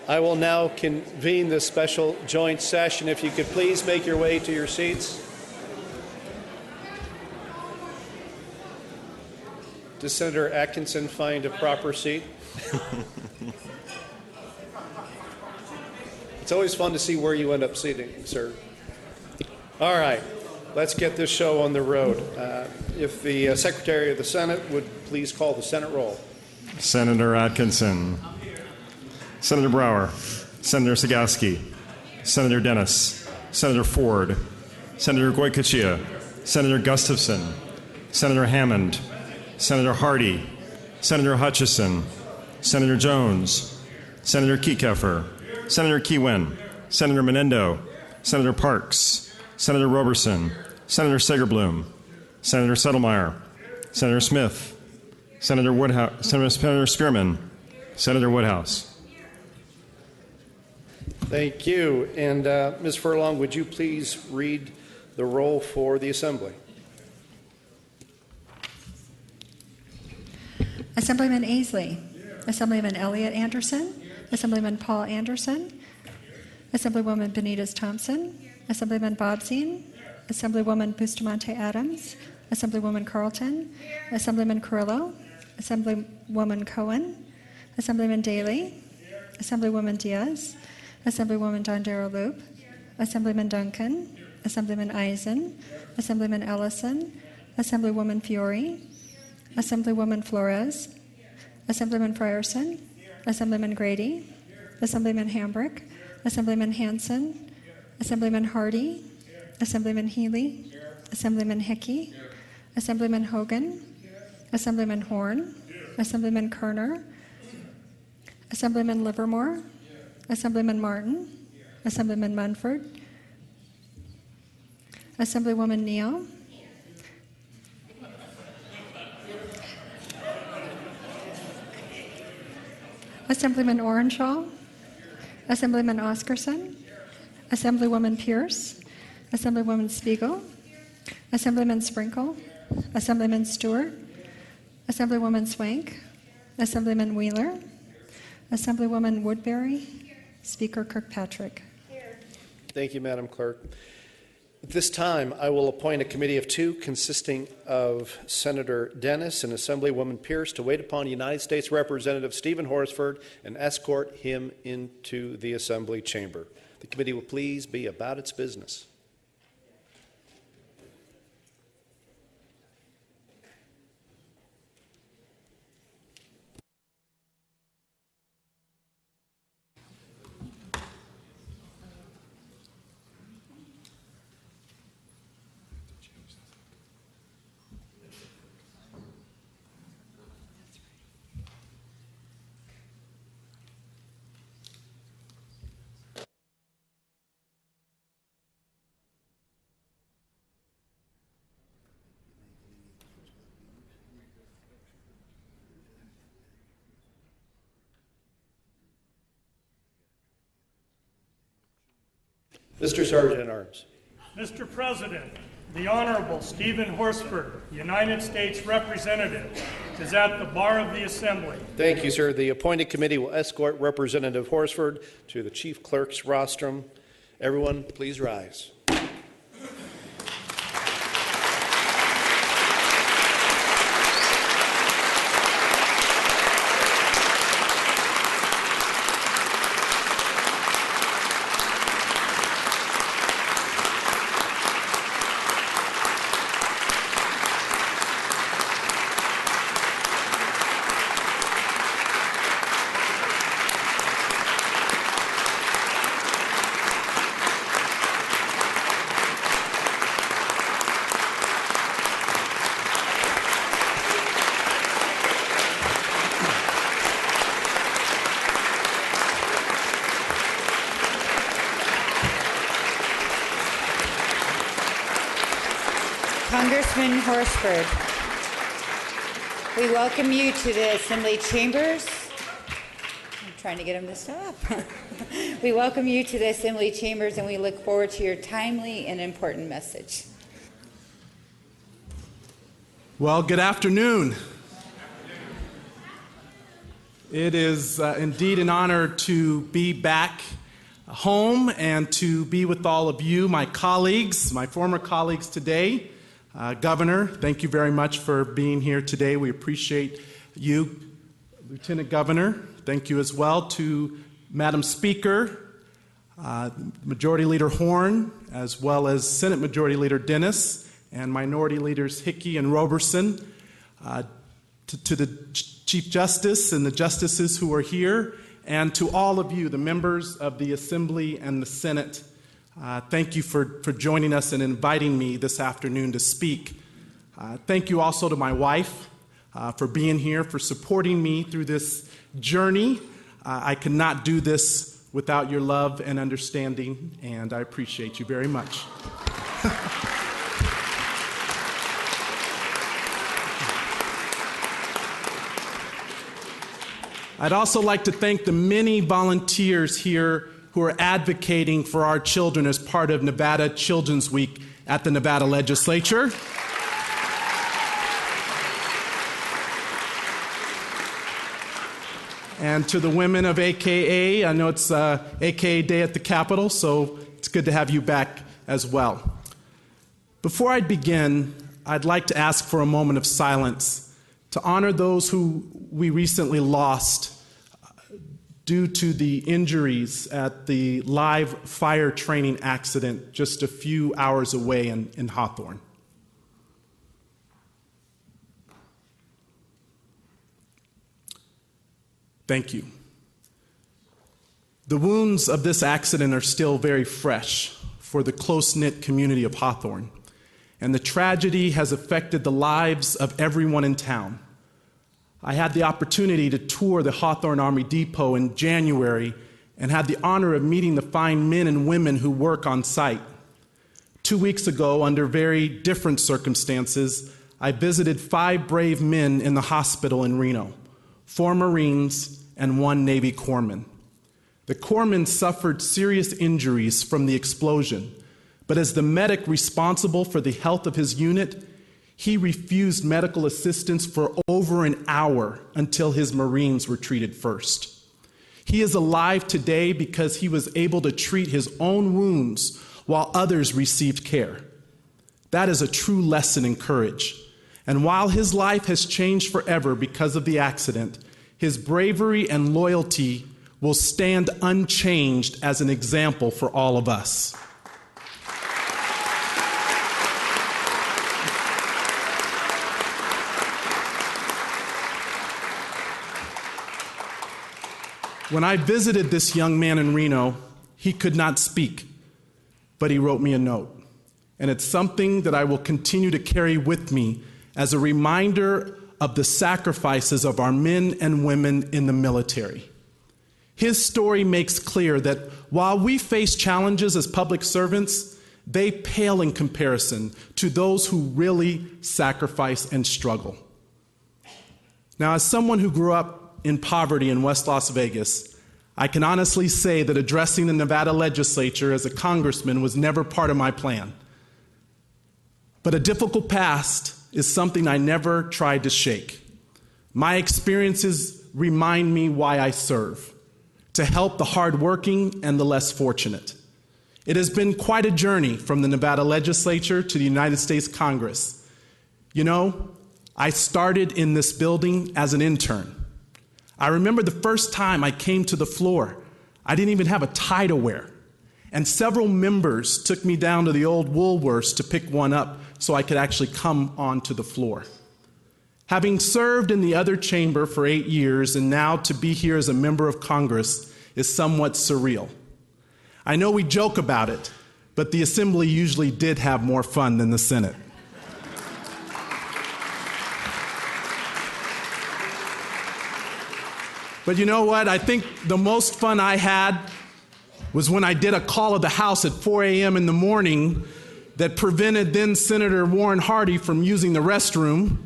I will now convene this special joint session. If you could please make your way to your seats. Does Senator Atkinson find a proper seat? It's always fun to see where you end up sitting, sir. All right, let's get this show on the road. If the Secretary of the Senate would please call the Senate roll. Senator Atkinson. Senator Brower. Senator Sagaski. Senator Dennis. Senator Ford. Senator Goycochea. Senator Gustafson. Senator Hammond. Senator Hardy. Senator Hutchison. Senator Jones. Senator Kekeffer. Senator Keywen. Senator Menendo. Senator Parks. Senator Roberson. Senator Segerblum. Senator Settlemyre. Senator Smith. Senator Woodhouse, Senator Spearman, Senator Woodhouse. Thank you. And Ms. Furlong, would you please read the roll for the Assembly? Assemblyman Aisley. Assemblyman Elliott Anderson. Assemblyman Paul Anderson. Assemblywoman Benitez Thompson. Assemblyman Bobzien. Assemblywoman Bustamante Adams. Assemblywoman Carlton. Assemblyman Carrillo. Assemblywoman Cohen, Assemblyman Daly, Assemblywoman Diaz, Assemblywoman Dondero Loop, Assemblyman Duncan, Assemblyman Eisen, Assemblyman Ellison, Assemblywoman Fiore, Assemblywoman Flores, Assemblyman Frierson, Assemblyman Grady, Assemblyman Hambrick, Assemblyman Hanson, Assemblyman Hardy, Assemblyman Healy, Assemblyman Hickey, Assemblyman Hogan, Assemblyman Horn, Assemblyman Kerner, Assemblyman Livermore, Assemblyman Martin, Assemblyman Munford, Assemblywoman Neal, Assemblyman Orenshaw, Assemblyman Oscarson, Assemblywoman Pierce, Assemblywoman Spiegel, Assemblyman Sprinkle, Assemblyman Stewart, Assemblywoman Swank, Assemblyman Wheeler, Assemblywoman Woodbury, Speaker Kirkpatrick. Thank you, Madam Clerk. At this time, I will appoint a committee of two consisting of Senator Dennis and Assemblywoman Pierce to wait upon United States Representative Steven Horsford and escort him into the Assembly chamber. The committee will please be about its business. Mr. Sergeant at Arms. Mr. President, the Honorable Steven Horsford, United States Representative, is at the bar of the Assembly. Thank you, sir. The appointed committee will escort Representative Horsford to the Chief Clerk's rostrum. Everyone, please rise. Congressman Horsford, we welcome you to the Assembly chambers. I'm trying to get him to stop. We welcome you to the Assembly chambers, and we look forward to your timely and important message. Well, good afternoon. It is indeed an honor to be back home and to be with all of you, my colleagues, my former colleagues today. Governor, thank you very much for being here today. We appreciate you. Lieutenant Governor, thank you as well. To Madam Speaker, Majority Leader Horn, as well as Senate Majority Leader Dennis, and Minority Leaders Hickey and Roberson, to the Chief Justice and the justices who are here, and to all of you, the members of the Assembly and the Senate. Thank you for joining us and inviting me this afternoon to speak. Thank you also to my wife for being here, for supporting me through this journey. I could not do this without your love and understanding, and I appreciate you very much. I'd also like to thank the many volunteers here who are advocating for our children as part of Nevada Children's Week at the Nevada Legislature. And to the women of AKA, I know it's AKA Day at the Capitol, so it's good to have you back as well. Before I begin, I'd like to ask for a moment of silence to honor those who we recently lost due to the injuries at the live fire training accident just a few hours away in Hawthorne. Thank you. The wounds of this accident are still very fresh for the close-knit community of Hawthorne, and the tragedy has affected the lives of everyone in town. I had the opportunity to tour the Hawthorne Army Depot in January and had the honor of meeting the fine men and women who work on site. 2 weeks ago, under very different circumstances, I visited 5 brave men in the hospital in Reno, 4 Marines and 1 Navy corpsman. The corpsman suffered serious injuries from the explosion, but as the medic responsible for the health of his unit, he refused medical assistance for over an hour until his Marines were treated first. He is alive today because he was able to treat his own wounds while others received care. That is a true lesson in courage. And while his life has changed forever because of the accident, his bravery and loyalty will stand unchanged as an example for all of us. When I visited this young man in Reno, he could not speak, but he wrote me a note. And it's something that I will continue to carry with me as a reminder of the sacrifices of our men and women in the military. His story makes clear that while we face challenges as public servants, they pale in comparison to those who really sacrifice and struggle. Now, as someone who grew up in poverty in West Las Vegas, I can honestly say that addressing the Nevada Legislature as a congressman was never part of my plan. But a difficult past is something I never tried to shake. My experiences remind me why I serve, to help the hardworking and the less fortunate. It has been quite a journey from the Nevada Legislature to the United States Congress. You know, I started in this building as an intern. I remember the first time I came to the floor, I didn't even have a tie to wear. And several members took me down to the old Woolworths to pick one up so I could actually come onto the floor. Having served in the other chamber for 8 years and now to be here as a member of Congress is somewhat surreal. I know we joke about it, but the Assembly usually did have more fun than the Senate. But you know what? I think the most fun I had was when I did a call of the House at 4 a.m. in the morning that prevented then Senator Warren Hardy from using the restroom.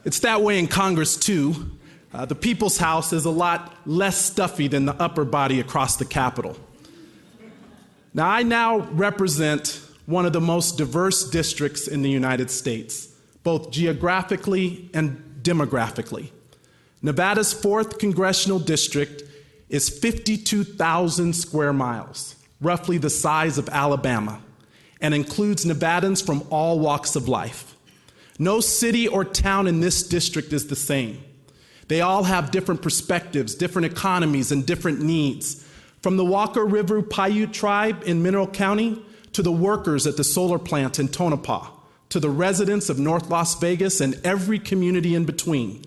It's that way in Congress, too. The People's House is a lot less stuffy than the upper body across the Capitol. Now, I now represent one of the most diverse districts in the United States, both geographically and demographically. Nevada's 4th congressional district is 52,000 square miles, roughly the size of Alabama, and includes Nevadans from all walks of life. No city or town in this district is the same. They all have different perspectives, different economies, and different needs. From the Walker River Paiute tribe in Mineral County to the workers at the solar plant in Tonopah, to the residents of North Las Vegas and every community in between.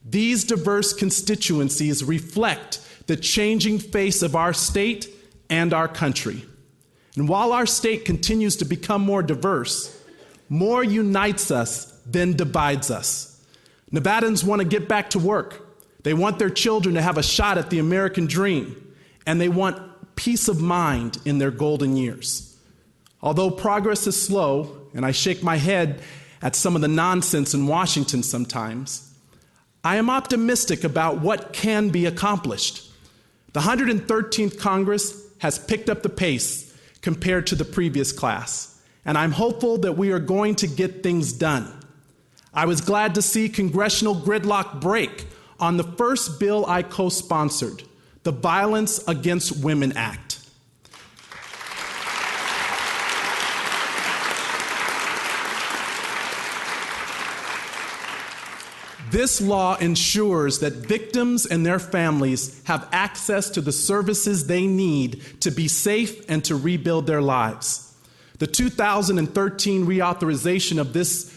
These diverse constituencies reflect the changing face of our state and our country. And while our state continues to become more diverse, more unites us than divides us. Nevadans want to get back to work. They want their children to have a shot at the American dream, and they want peace of mind in their golden years. Although progress is slow, and I shake my head at some of the nonsense in Washington sometimes, I am optimistic about what can be accomplished. The 113th Congress has picked up the pace compared to the previous class, and I'm hopeful that we are going to get things done. I was glad to see congressional gridlock break on the first bill I co-sponsored, the Violence Against Women Act. This law ensures that victims and their families have access to the services they need to be safe and to rebuild their lives. The 2013 reauthorization of this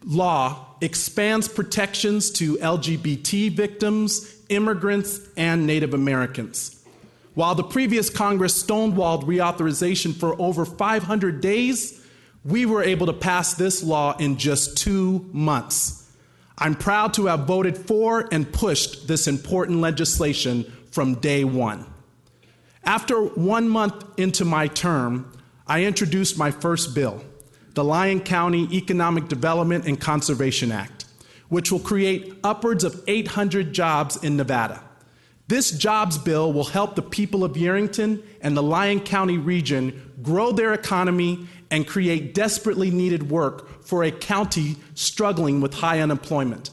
law expands protections to LGBT victims, immigrants, and Native Americans. While the previous Congress stonewalled reauthorization for over 500 days, we were able to pass this law in just 2 months. I'm proud to have voted for and pushed this important legislation from day one. After 1 month into my term, I introduced my first bill, the Lyon County Economic Development and Conservation Act, which will create upwards of 800 jobs in Nevada. This jobs bill will help the people of Yerington and the Lyon County region grow their economy and create desperately needed work for a county struggling with high unemployment.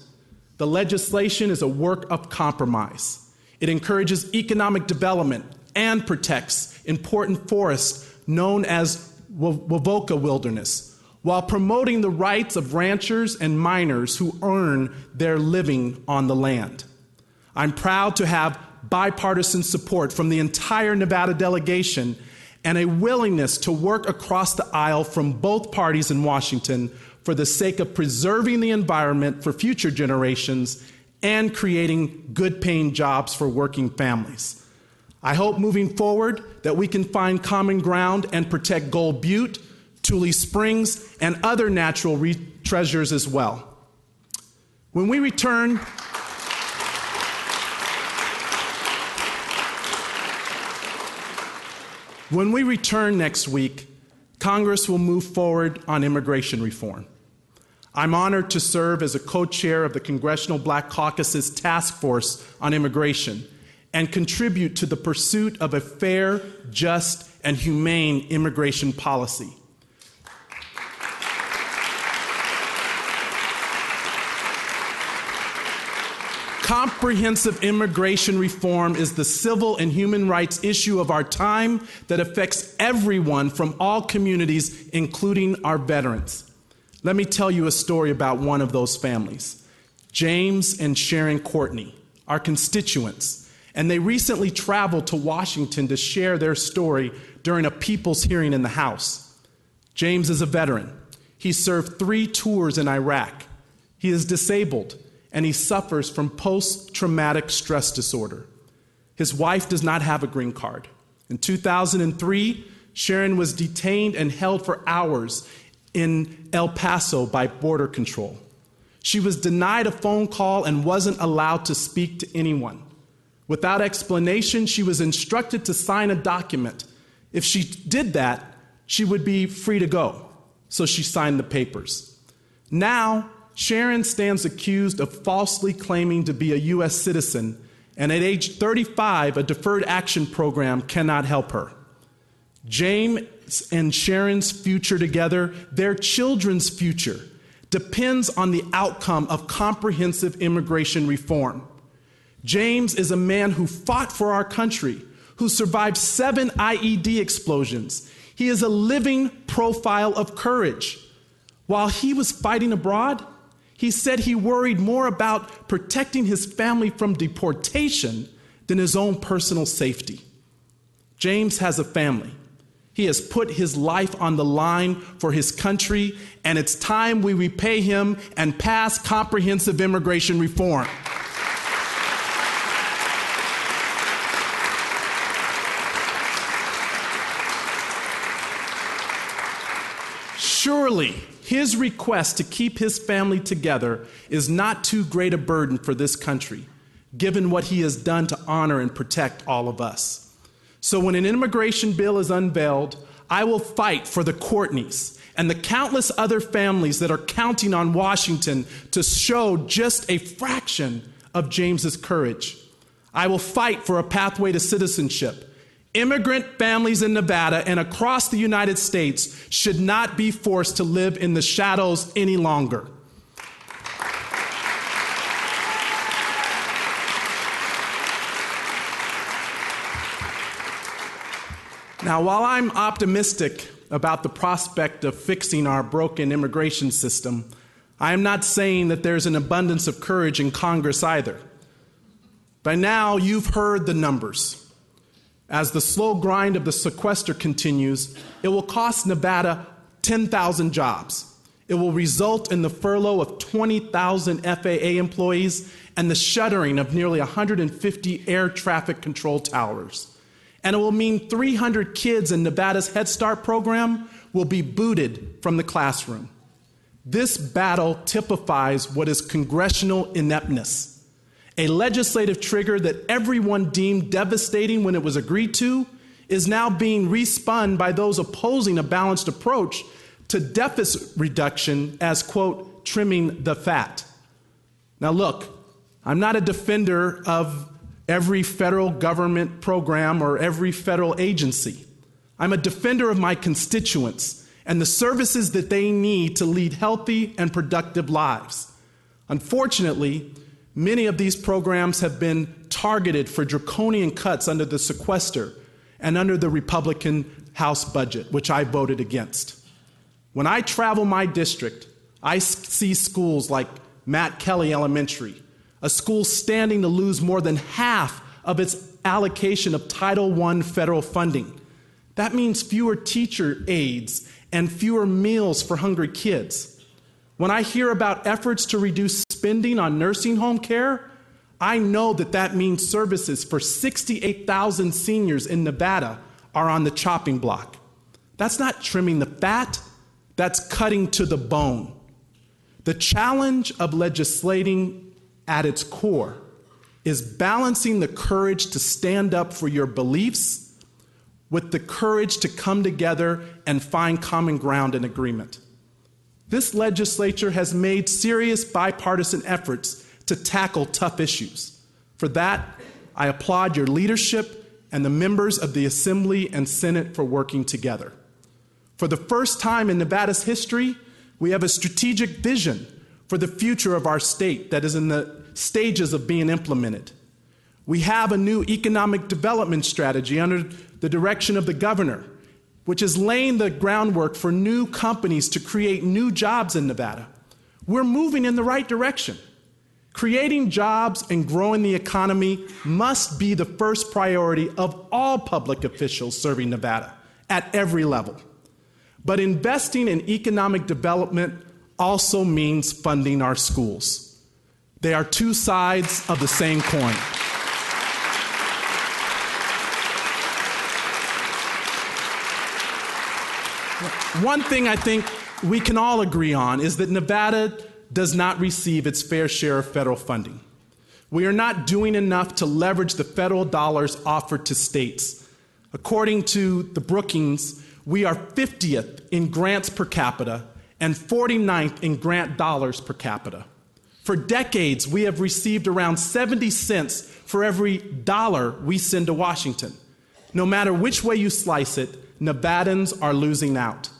The legislation is a work of compromise. It encourages economic development and protects important forests known as Wavoka Wilderness, while promoting the rights of ranchers and miners who earn their living on the land. I'm proud to have bipartisan support from the entire Nevada delegation and a willingness to work across the aisle from both parties in Washington for the sake of preserving the environment for future generations and creating good-paying jobs for working families. I hope moving forward that we can find common ground and protect Gold Butte, Tule Springs, and other natural treasures as well. When we return next week, Congress will move forward on immigration reform. I'm honored to serve as a co-chair of the Congressional Black Caucus's Task Force on Immigration and contribute to the pursuit of a fair, just, and humane immigration policy. Comprehensive immigration reform is the civil and human rights issue of our time that affects everyone from all communities, including our veterans. Let me tell you a story about one of those families, James and Sharon Courtney, our constituents, and they recently traveled to Washington to share their story during a people's hearing in the House. James is a veteran. He served 3 tours in Iraq. He is disabled, and he suffers from post-traumatic stress disorder. His wife does not have a green card. In 2003, Sharon was detained and held for hours in El Paso by Border Control. She was denied a phone call and wasn't allowed to speak to anyone. Without explanation, she was instructed to sign a document. If she did that, she would be free to go. So she signed the papers. Now, Sharon stands accused of falsely claiming to be a U.S. citizen, and at age 35, a deferred action program cannot help her. James and Sharon's future together, their children's future, depends on the outcome of comprehensive immigration reform. James is a man who fought for our country, who survived 7 IED explosions. He is a living profile of courage. While he was fighting abroad, he said he worried more about protecting his family from deportation than his own personal safety. James has a family. He has put his life on the line for his country, and it's time we repay him and pass comprehensive immigration reform. Surely, his request to keep his family together is not too great a burden for this country, given what he has done to honor and protect all of us. So when an immigration bill is unveiled, I will fight for the Courtneys and the countless other families that are counting on Washington to show just a fraction of James's courage. I will fight for a pathway to citizenship. Immigrant families in Nevada and across the United States should not be forced to live in the shadows any longer. Now, while I'm optimistic about the prospect of fixing our broken immigration system, I am not saying that there's an abundance of courage in Congress either. By now, you've heard the numbers. As the slow grind of the sequester continues, it will cost Nevada 10,000 jobs. It will result in the furlough of 20,000 FAA employees and the shuttering of nearly 150 air traffic control towers. And it will mean 300 kids in Nevada's Head Start program will be booted from the classroom. This battle typifies what is congressional ineptness. A legislative trigger that everyone deemed devastating when it was agreed to is now being respun by those opposing a balanced approach to deficit reduction as, quote, trimming the fat. Now look, I'm not a defender of every federal government program or every federal agency. I'm a defender of my constituents and the services that they need to lead healthy and productive lives. Unfortunately, many of these programs have been targeted for draconian cuts under the sequester and under the Republican House budget, which I voted against. When I travel my district, I see schools like Matt Kelly Elementary, a school standing to lose more than half of its allocation of Title I federal funding. That means fewer teacher aides and fewer meals for hungry kids. When I hear about efforts to reduce spending on nursing home care, I know that that means services for 68,000 seniors in Nevada are on the chopping block. That's not trimming the fat, that's cutting to the bone. The challenge of legislating at its core is balancing the courage to stand up for your beliefs with the courage to come together and find common ground and agreement. This legislature has made serious bipartisan efforts to tackle tough issues. For that, I applaud your leadership and the members of the Assembly and Senate for working together. For the first time in Nevada's history, we have a strategic vision for the future of our state that is in the stages of being implemented. We have a new economic development strategy under the direction of the governor, which is laying the groundwork for new companies to create new jobs in Nevada. We're moving in the right direction. Creating jobs and growing the economy must be the first priority of all public officials serving Nevada at every level. But investing in economic development also means funding our schools. They are two sides of the same coin. One thing I think we can all agree on is that Nevada does not receive its fair share of federal funding. We are not doing enough to leverage the federal dollars offered to states. According to the Brookings, we are 50th in grants per capita and 49th in grant dollars per capita. For decades, we have received around 70 cents for every dollar we send to Washington. No matter which way you slice it, Nevadans are losing out.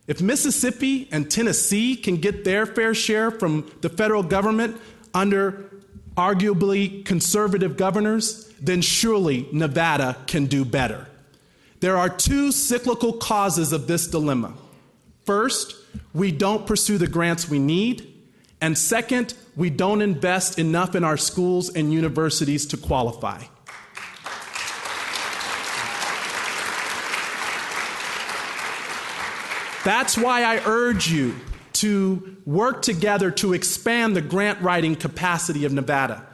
If Mississippi and Tennessee can get their fair share from the federal government under arguably conservative governors, then surely Nevada can do better. There are two cyclical causes of this dilemma. First, we don't pursue the grants we need, and second, we don't invest enough in our schools and universities to qualify. That's why I urge you to work together to expand the grant writing capacity of Nevada,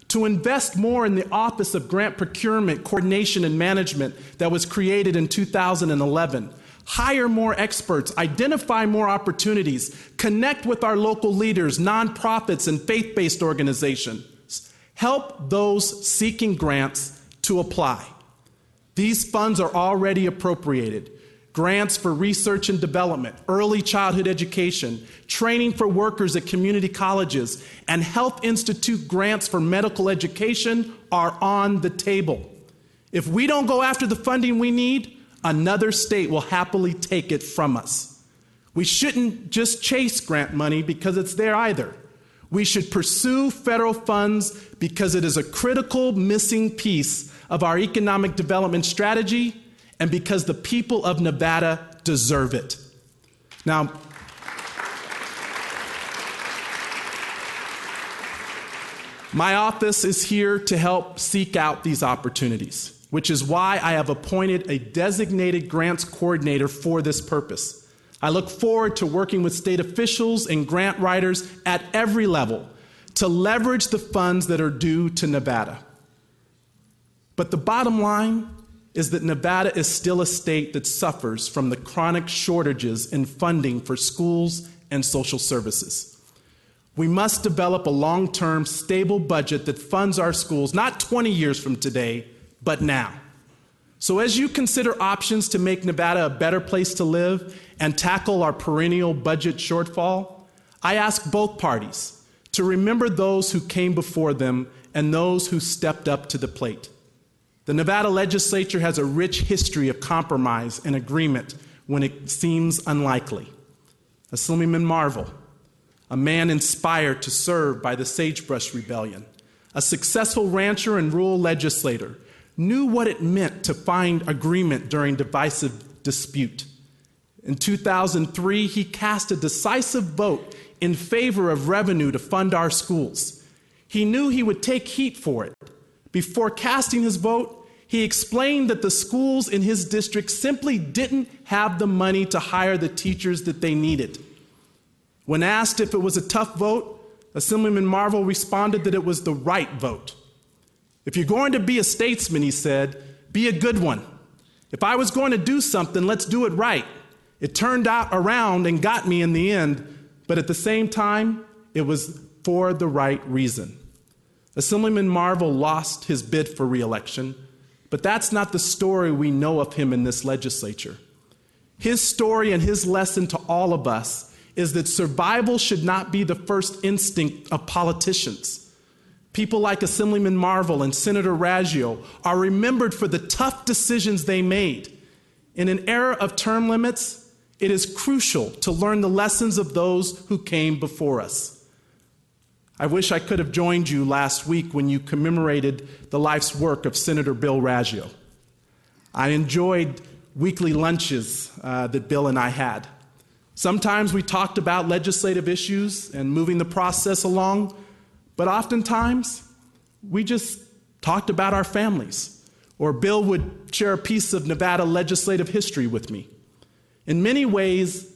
to invest more in the Office of Grant Procurement, Coordination, and Management that was created in 2011. Hire more experts, identify more opportunities, connect with our local leaders, nonprofits, and faith-based organizations. Help those seeking grants to apply. These funds are already appropriated. Grants for research and development, early childhood education, training for workers at community colleges, and Health Institute grants for medical education are on the table. If we don't go after the funding we need, another state will happily take it from us. We shouldn't just chase grant money because it's there either. We should pursue federal funds because it is a critical missing piece of our economic development strategy and because the people of Nevada deserve it. Now, my office is here to help seek out these opportunities, which is why I have appointed a designated grants coordinator for this purpose. I look forward to working with state officials and grant writers at every level to leverage the funds that are due to Nevada. But the bottom line is that Nevada is still a state that suffers from the chronic shortages in funding for schools and social services. We must develop a long-term, stable budget that funds our schools, not 20 years from today, but now. So as you consider options to make Nevada a better place to live and tackle our perennial budget shortfall, I ask both parties to remember those who came before them and those who stepped up to the plate. The Nevada Legislature has a rich history of compromise and agreement when it seems unlikely. Assemblyman Marvel, a man inspired to serve by the Sagebrush Rebellion, a successful rancher and rural legislator, knew what it meant to find agreement during divisive dispute. In 2003, he cast a decisive vote in favor of revenue to fund our schools. He knew he would take heat for it. Before casting his vote, he explained that the schools in his district simply didn't have the money to hire the teachers that they needed. When asked if it was a tough vote, Assemblyman Marvel responded that it was the right vote. If you're going to be a statesman, he said, be a good one. If I was going to do something, let's do it right. It turned out around and got me in the end, but at the same time, it was for the right reason. Assemblyman Marvel lost his bid for re-election, but that's not the story we know of him in this legislature. His story and his lesson to all of us is that survival should not be the first instinct of politicians. People like Assemblyman Marvel and Senator Raggio are remembered for the tough decisions they made. In an era of term limits, it is crucial to learn the lessons of those who came before us. I wish I could have joined you last week when you commemorated the life's work of Senator Bill Raggio. I enjoyed weekly lunches that Bill and I had. Sometimes we talked about legislative issues and moving the process along, but oftentimes we just talked about our families, or Bill would share a piece of Nevada legislative history with me. In many ways,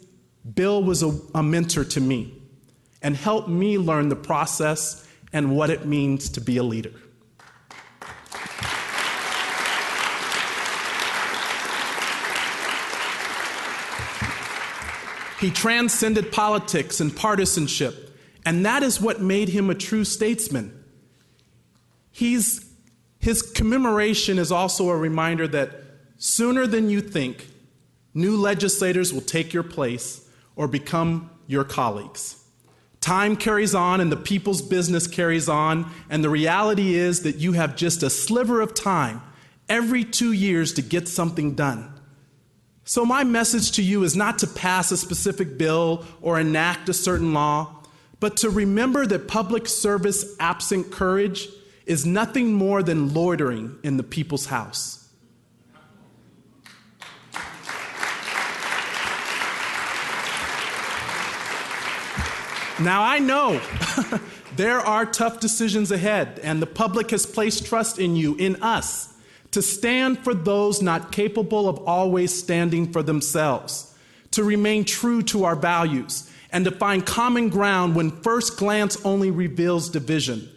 Bill was a mentor to me and helped me learn the process and what it means to be a leader. He transcended politics and partisanship, and that is what made him a true statesman. His commemoration is also a reminder that sooner than you think, new legislators will take your place or become your colleagues. Time carries on and the people's business carries on, and the reality is that you have just a sliver of time every 2 years to get something done. So my message to you is not to pass a specific bill or enact a certain law, but to remember that public service absent courage is nothing more than loitering in the people's house. Now, I know there are tough decisions ahead, and the public has placed trust in you, in us, to stand for those not capable of always standing for themselves, to remain true to our values, and to find common ground when first glance only reveals division.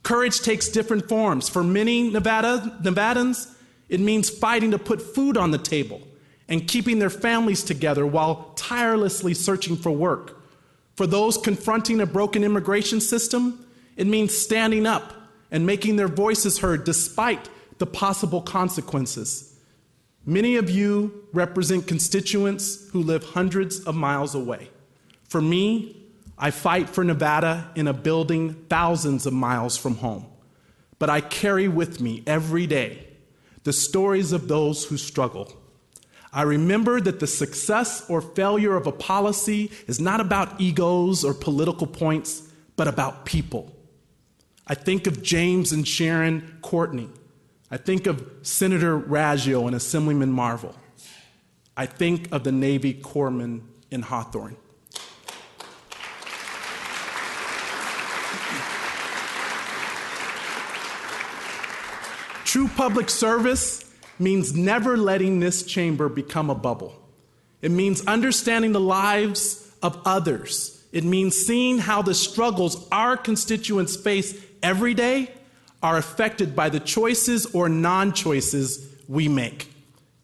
Courage takes different forms. For many Nevadans, it means fighting to put food on the table and keeping their families together while tirelessly searching for work. For those confronting a broken immigration system, it means standing up and making their voices heard despite the possible consequences. Many of you represent constituents who live hundreds of miles away. For me, I fight for Nevada in a building thousands of miles from home. But I carry with me every day the stories of those who struggle. I remember that the success or failure of a policy is not about egos or political points, but about people. I think of James and Sharon Courtney. I think of Senator Raggio and Assemblyman Marvel. I think of the Navy corpsman in Hawthorne. True public service means never letting this chamber become a bubble. It means understanding the lives of others. It means seeing how the struggles our constituents face every day are affected by the choices or non-choices we make.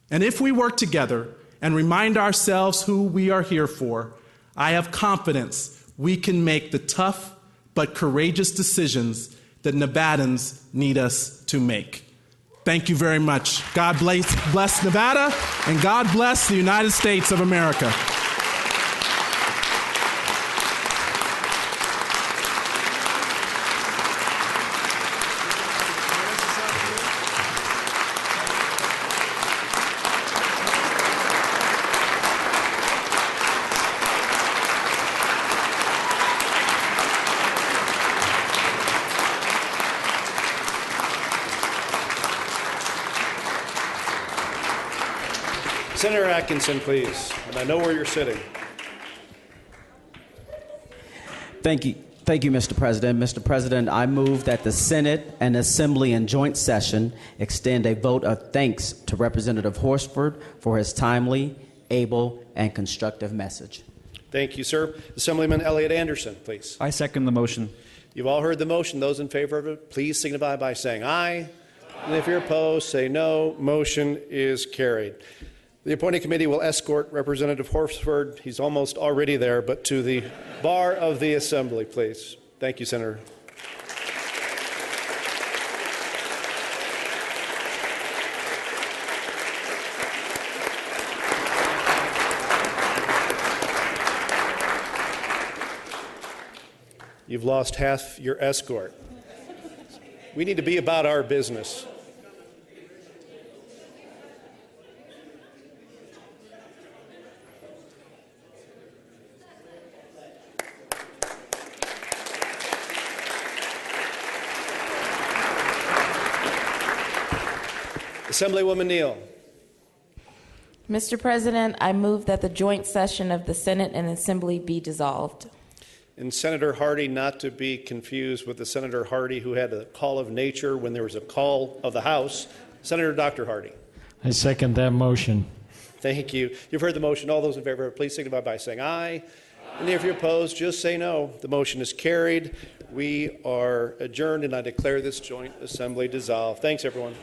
And if we work together and remind ourselves who we are here for, I have confidence we can make the tough but courageous decisions that Nevadans need us to make. Thank you very much. God bless Nevada, and God bless the United States of America. Senator Atkinson, please. And I know where you're sitting. Thank you, Mr. President. Mr. President, I move that the Senate and Assembly in joint session extend a vote of thanks to Representative Horsford for his timely, able, and constructive message. Thank you, sir. Assemblyman Elliott Anderson, please. I second the motion. You've all heard the motion. Those in favor of it, please signify by saying aye. And if you're opposed, say no. Motion is carried. The appointing committee will escort Representative Horsford, he's almost already there, but to the bar of the Assembly, please. Thank you, Senator. You've lost half your escort. We need to be about our business. Assemblywoman Neal. Mr. President, I move that the joint session of the Senate and Assembly be dissolved. And Senator Hardy, not to be confused with the Senator Hardy who had a call of nature when there was a call of the House. Senator Dr. Hardy. I second that motion. Thank you. You've heard the motion. All those in favor, please signify by saying aye. And if you're opposed, just say no. The motion is carried. We are adjourned, and I declare this joint assembly dissolved. Thanks, everyone.